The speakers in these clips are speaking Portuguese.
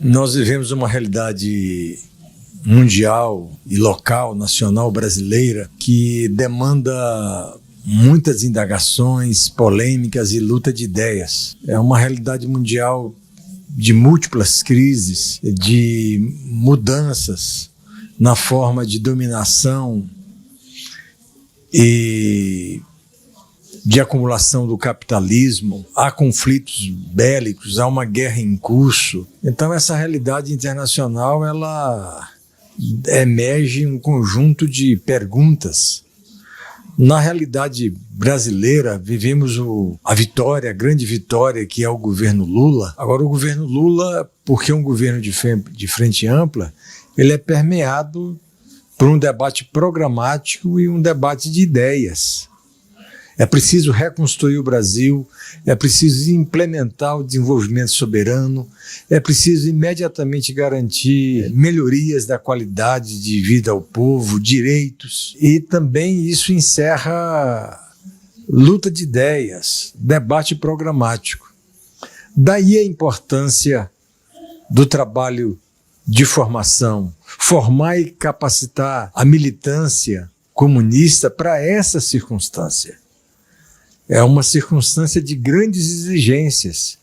Nós vivemos uma realidade mundial e local, nacional, brasileira, que demanda muitas indagações, polêmicas e luta de ideias. É uma realidade mundial de múltiplas crises, de mudanças na forma de dominação e de acumulação do capitalismo, há conflitos bélicos, há uma guerra em curso. Então essa realidade internacional, ela emerge um conjunto de perguntas. Na realidade brasileira, vivemos a grande vitória, que é o governo Lula. Agora, o governo Lula, porque é um governo de frente ampla, ele é permeado por um debate programático e um debate de ideias. É preciso reconstruir o Brasil, é preciso implementar o desenvolvimento soberano, é preciso imediatamente garantir melhorias da qualidade de vida ao povo, direitos, e também isso encerra luta de ideias, debate programático. Daí a importância do trabalho de formação, formar e capacitar a militância comunista para essa circunstância. É uma circunstância de grandes exigências,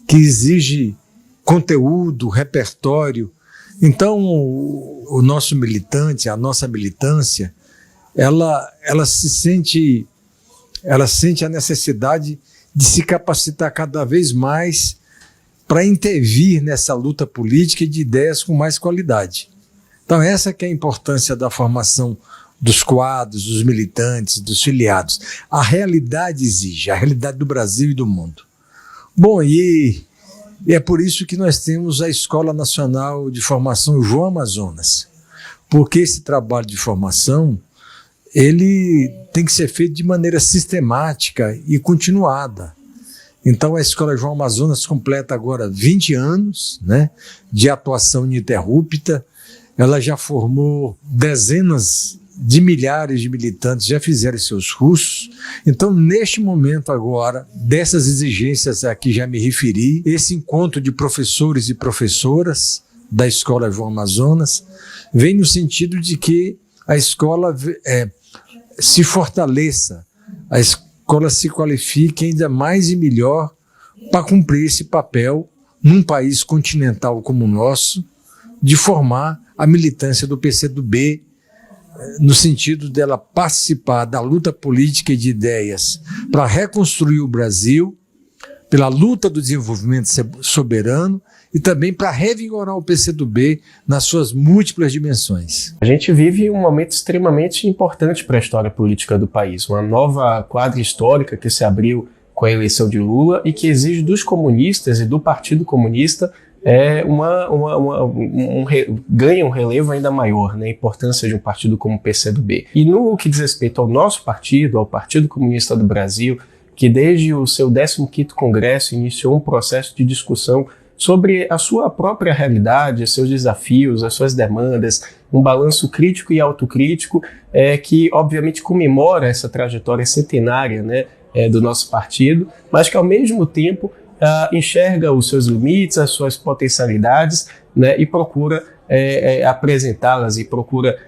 que exige conteúdo, repertório. Então, o nosso militante, a nossa militância, ela sente a necessidade de se capacitar cada vez mais para intervir nessa luta política e de ideias com mais qualidade. Então, essa que é a importância da formação dos quadros, dos militantes, dos filiados. A realidade exige, a realidade do Brasil e do mundo. Bom, e é por isso que nós temos a Escola Nacional de Formação João Amazonas, porque esse trabalho de formação, ele tem que ser feito de maneira sistemática e continuada. Então a Escola João Amazonas completa agora 20 anos, né, de atuação ininterrupta. Ela já formou dezenas de milhares de militantes, já fizeram seus cursos. Então, neste momento agora, dessas exigências a que já me referi, esse encontro de professores e professoras da Escola João Amazonas vem no sentido de que a escola se fortaleça, a escola se qualifique ainda mais e melhor para cumprir esse papel num país continental como o nosso, de formar a militância do PCdoB, no sentido dela participar da luta política e de ideias para reconstruir o Brasil, pela luta do desenvolvimento soberano e também para revigorar o PCdoB nas suas múltiplas dimensões. A gente vive um momento extremamente importante para a história política do país, uma nova quadra histórica que se abriu com a eleição de Lula e que exige dos comunistas e do Partido Comunista ganha um relevo ainda maior, né, a importância de um partido como o PCdoB. E no que diz respeito ao nosso partido, ao Partido Comunista do Brasil, que desde o seu 15º Congresso iniciou um processo de discussão sobre a sua própria realidade, seus desafios, as suas demandas, um balanço crítico e autocrítico que obviamente comemora essa trajetória centenária, né, do nosso partido, mas que ao mesmo tempo enxerga os seus limites, as suas potencialidades, né, e procura apresentá-las e procura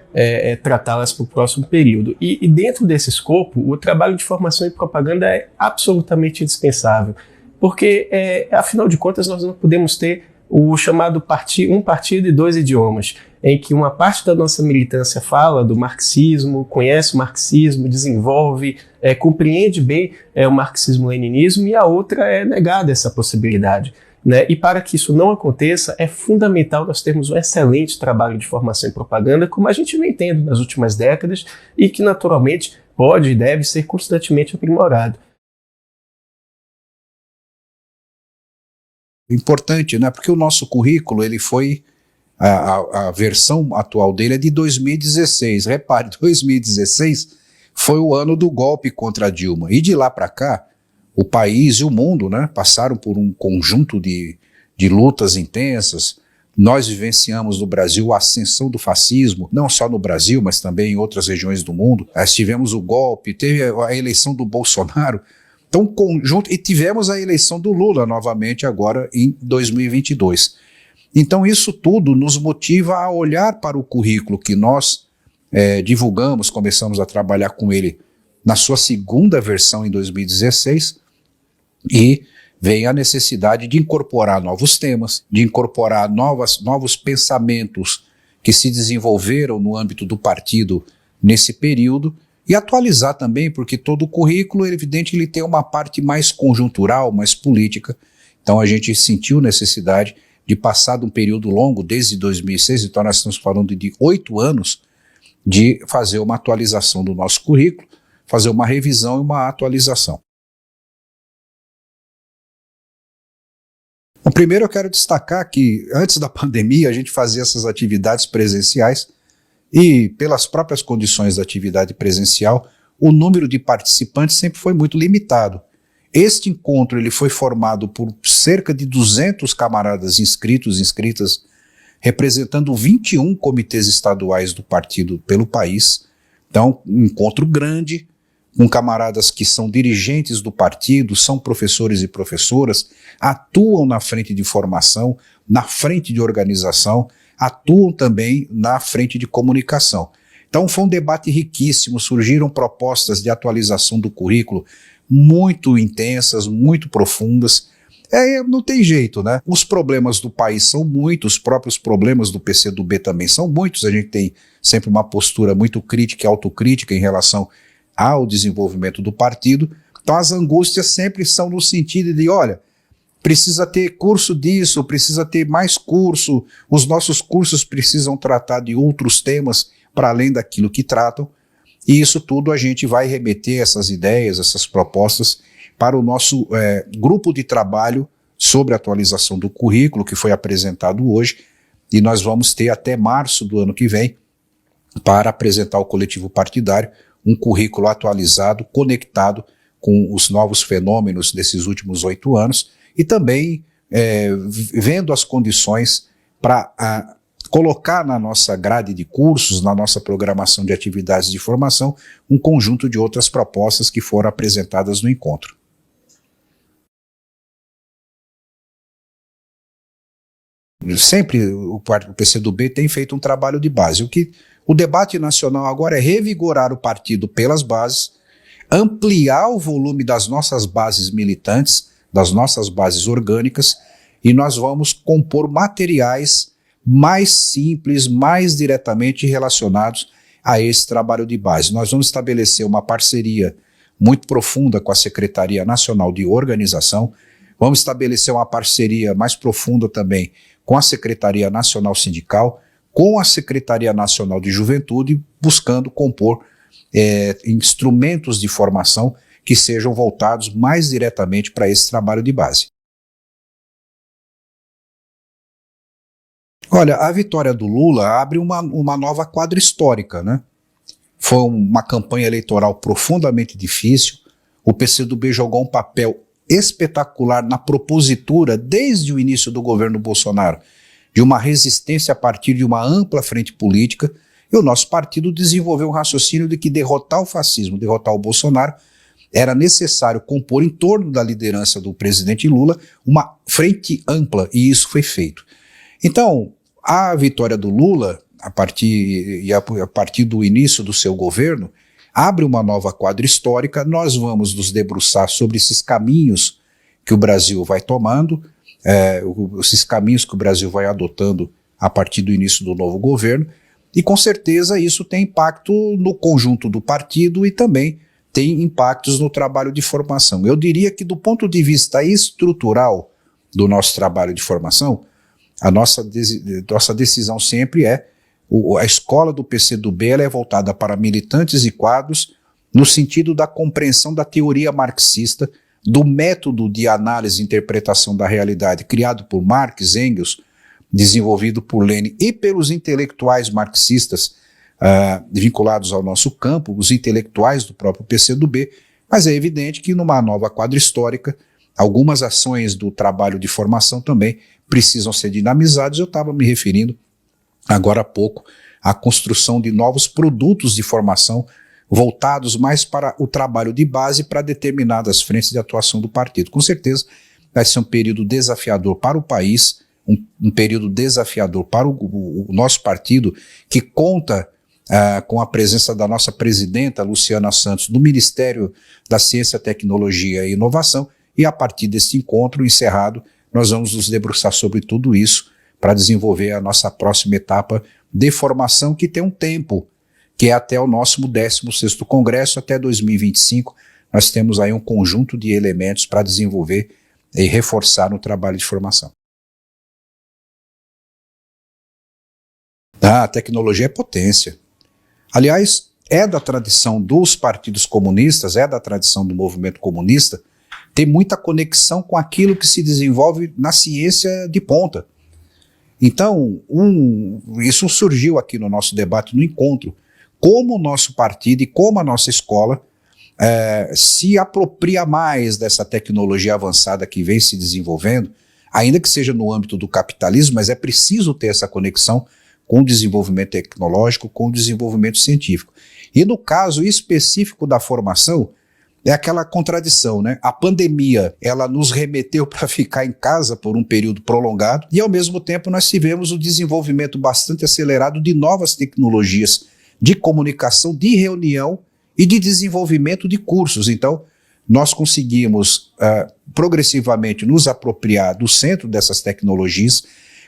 tratá-las para o próximo período. E dentro desse escopo, o trabalho de formação e propaganda é absolutamente indispensável, porque, afinal de contas, nós não podemos ter o chamado um partido e dois idiomas, em que uma parte da nossa militância fala do marxismo, conhece o marxismo, desenvolve, compreende bem o marxismo-leninismo, e a outra é negada essa possibilidade, né? E para que isso não aconteça, é fundamental nós termos um excelente trabalho de formação e propaganda, como a gente vem tendo nas últimas décadas, e que naturalmente pode e deve ser constantemente aprimorado. Importante, né? Porque o nosso currículo, ele foi, a versão atual dele é de 2016. Repare, 2016 foi o ano do golpe contra a Dilma. E de lá para cá, o país e o mundo, né, passaram por um conjunto de lutas intensas. Nós vivenciamos no Brasil a ascensão do fascismo, não só no Brasil, mas também em outras regiões do mundo. Nós tivemos o golpe, teve a eleição do Bolsonaro. Então, conjunto, e tivemos a eleição do Lula novamente agora em 2022. Então isso tudo nos motiva a olhar para o currículo que nós divulgamos, começamos a trabalhar com ele na sua segunda versão em 2016, e vem a necessidade de incorporar novos temas, de incorporar novos pensamentos que se desenvolveram no âmbito do partido nesse período, e atualizar também, porque todo o currículo, é evidente, ele tem uma parte mais conjuntural, mais política. Então a gente sentiu necessidade de passar de um período longo, desde 2006, então nós estamos falando de 8 anos, de fazer uma atualização do nosso currículo, fazer uma revisão e uma atualização. Bom, primeiro eu quero destacar que antes da pandemia a gente fazia essas atividades presenciais e pelas próprias condições da atividade presencial o número de participantes sempre foi muito limitado. Este encontro ele foi formado por cerca de 200 camaradas inscritas, representando 21 comitês estaduais do partido pelo país. Então, um encontro grande, com camaradas que são dirigentes do partido, são professores e professoras, atuam na frente de formação, na frente de organização, atuam também na frente de comunicação. Então foi um debate riquíssimo, surgiram propostas de atualização do currículo muito intensas, muito profundas. Não tem jeito, né? Os problemas do país são muitos, os próprios problemas do PCdoB também são muitos, a gente tem sempre uma postura muito crítica e autocrítica em relação ao desenvolvimento do partido. Então as angústias sempre são no sentido de, olha, precisa ter curso disso, precisa ter mais curso, os nossos cursos precisam tratar de outros temas para além daquilo que tratam, e isso tudo a gente vai remeter essas ideias, essas propostas para o nosso grupo de trabalho sobre a atualização do currículo, que foi apresentado hoje, e nós vamos ter até março do ano que vem para apresentar ao coletivo partidário um currículo atualizado, conectado com os novos fenômenos desses últimos 8 anos, e também vendo as condições para colocar na nossa grade de cursos, na nossa programação de atividades de formação, um conjunto de outras propostas que foram apresentadas no encontro. Sempre o PCdoB tem feito um trabalho de base. O debate nacional agora é revigorar o partido pelas bases, ampliar o volume das nossas bases militantes, das nossas bases orgânicas, e nós vamos compor materiais mais simples, mais diretamente relacionados a esse trabalho de base. Nós vamos estabelecer uma parceria muito profunda com a Secretaria Nacional de Organização, vamos estabelecer uma parceria mais profunda também com a Secretaria Nacional Sindical, com a Secretaria Nacional de Juventude, buscando compor instrumentos de formação que sejam voltados mais diretamente para esse trabalho de base. Olha, a vitória do Lula abre uma nova quadra histórica, né? Foi uma campanha eleitoral profundamente difícil, o PCdoB jogou um papel espetacular na propositura, desde o início do governo Bolsonaro, de uma resistência a partir de uma ampla frente política, e o nosso partido desenvolveu um raciocínio de que derrotar o fascismo, derrotar o Bolsonaro, era necessário compor em torno da liderança do presidente Lula uma frente ampla, e isso foi feito. Então, a vitória do Lula, a partir do início do seu governo, abre uma nova quadra histórica. Nós vamos nos debruçar sobre esses caminhos que o Brasil vai tomando, esses caminhos que o Brasil vai adotando a partir do início do novo governo, e com certeza isso tem impacto no conjunto do partido e também tem impactos no trabalho de formação. Eu diria que do ponto de vista estrutural do nosso trabalho de formação, a nossa decisão sempre a escola do PCdoB ela é voltada para militantes e quadros no sentido da compreensão da teoria marxista, do método de análise e interpretação da realidade criado por Marx, Engels, desenvolvido por Lenin e pelos intelectuais marxistas vinculados ao nosso campo, os intelectuais do próprio PCdoB, mas é evidente que numa nova quadra histórica, algumas ações do trabalho de formação também precisam ser dinamizadas. Eu estava me referindo agora há pouco à construção de novos produtos de formação voltados mais para o trabalho de base para determinadas frentes de atuação do partido. Com certeza vai ser um período desafiador para o país, um período desafiador para o nosso partido, que conta com a presença da nossa presidenta, Luciana Santos, do Ministério da Ciência, Tecnologia e Inovação, e a partir desse encontro encerrado, nós vamos nos debruçar sobre tudo isso para desenvolver a nossa próxima etapa de formação, que tem um tempo, que é até o nosso 16º Congresso, até 2025, nós temos aí um conjunto de elementos para desenvolver e reforçar no trabalho de formação. A tecnologia é potência. Aliás, é da tradição dos partidos comunistas, é da tradição do movimento comunista, ter muita conexão com aquilo que se desenvolve na ciência de ponta. Então, isso surgiu aqui no nosso debate, no encontro, como o nosso partido e como a nossa escola se apropria mais dessa tecnologia avançada que vem se desenvolvendo, ainda que seja no âmbito do capitalismo, mas é preciso ter essa conexão com o desenvolvimento tecnológico, com o desenvolvimento científico. E no caso específico da formação, é aquela contradição, né? A pandemia, ela nos remeteu para ficar em casa por um período prolongado e, ao mesmo tempo, nós tivemos o desenvolvimento bastante acelerado de novas tecnologias de comunicação, de reunião e de desenvolvimento de cursos. Então, nós conseguimos progressivamente nos apropriar do centro dessas tecnologias,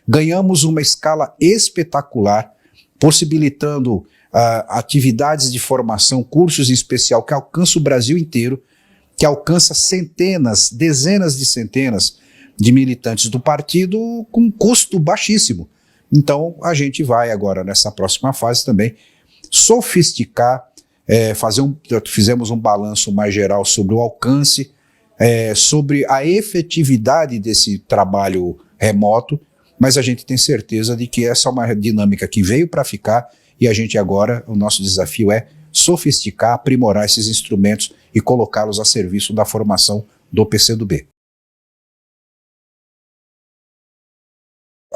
ganhamos uma escala espetacular, possibilitando atividades de formação, cursos em especial que alcançam o Brasil inteiro, que alcança centenas, dezenas de centenas de militantes do partido com custo baixíssimo. Então, a gente vai agora, nessa próxima fase também, sofisticar, fizemos um balanço mais geral sobre o alcance, sobre a efetividade desse trabalho remoto, mas a gente tem certeza de que essa é uma dinâmica que veio para ficar e a gente agora, o nosso desafio é sofisticar, aprimorar esses instrumentos e colocá-los a serviço da formação do PCdoB.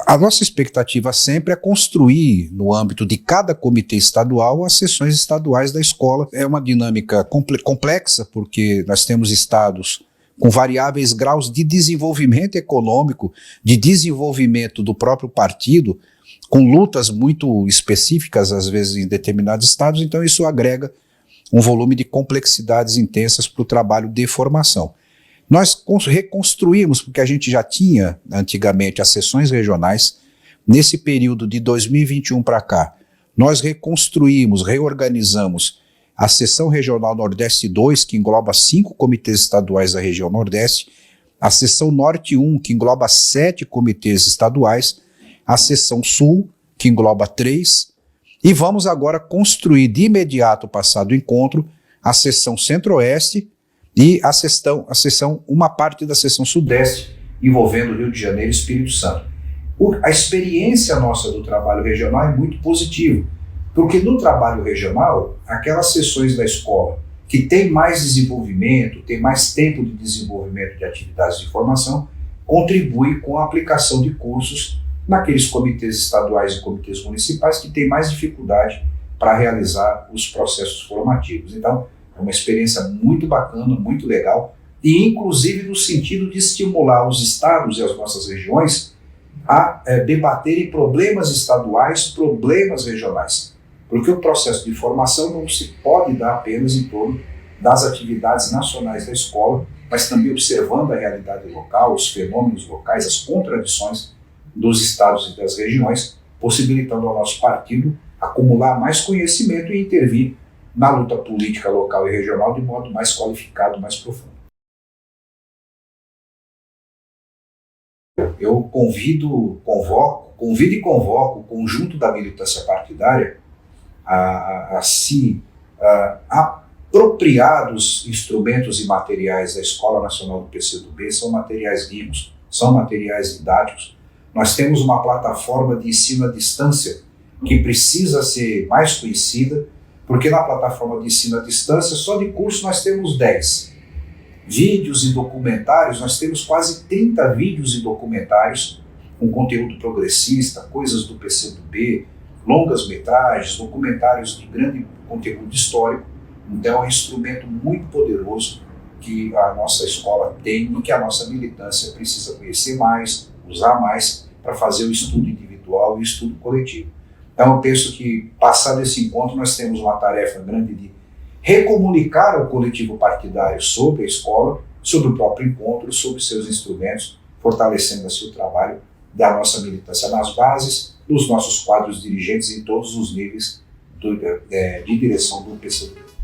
A nossa expectativa sempre é construir, no âmbito de cada comitê estadual, as sessões estaduais da escola. É uma dinâmica complexa, porque nós temos estados com variáveis graus de desenvolvimento econômico, de desenvolvimento do próprio partido, com lutas muito específicas, às vezes, em determinados estados, então isso agrega um volume de complexidades intensas para o trabalho de formação. Nós reconstruímos, porque a gente já tinha, antigamente, as sessões regionais. Nesse período de 2021 para cá, nós reconstruímos, reorganizamos a Seção Regional Nordeste 2, que engloba 5 comitês estaduais da região Nordeste, a Seção Norte 1, que engloba 7 comitês estaduais, a Seção Sul, que engloba 3, e vamos agora construir de imediato, passado o encontro, a Seção Centro-Oeste e uma parte da Seção Sudeste, envolvendo Rio de Janeiro e Espírito Santo. A experiência nossa do trabalho regional é muito positiva, porque no trabalho regional, aquelas seções da escola que tem mais desenvolvimento, tem mais tempo de desenvolvimento de atividades de formação, contribui com a aplicação de cursos naqueles comitês estaduais e comitês municipais que têm mais dificuldade para realizar os processos formativos. Então, é uma experiência muito bacana, muito legal, e inclusive no sentido de estimular os estados e as nossas regiões a debaterem problemas estaduais, problemas regionais. Porque o processo de formação não se pode dar apenas em torno das atividades nacionais da escola, mas também observando a realidade local, os fenômenos locais, as contradições dos estados e das regiões, possibilitando ao nosso partido acumular mais conhecimento e intervir na luta política local e regional de modo mais qualificado, mais profundo. Eu convido e convoco o conjunto da militância partidária a se apropriar dos instrumentos e materiais da Escola Nacional do PCdoB. São materiais ricos, são materiais didáticos. Nós temos uma plataforma de ensino à distância que precisa ser mais conhecida, porque na plataforma de ensino à distância, só de curso nós temos 10. Vídeos e documentários, nós temos quase 30 vídeos e documentários com conteúdo progressista, coisas do PCdoB, longas metragens, documentários de grande conteúdo histórico. Então é um instrumento muito poderoso que a nossa escola tem e que a nossa militância precisa conhecer mais, usar mais, para fazer o estudo individual e o estudo coletivo. Então eu penso que, passado esse encontro, nós temos uma tarefa grande de recomunicar ao coletivo partidário sobre a escola, sobre o próprio encontro, sobre seus instrumentos, fortalecendo assim o trabalho da nossa militância nas bases, dos nossos quadros dirigentes em todos os níveis de direção do PCdoB.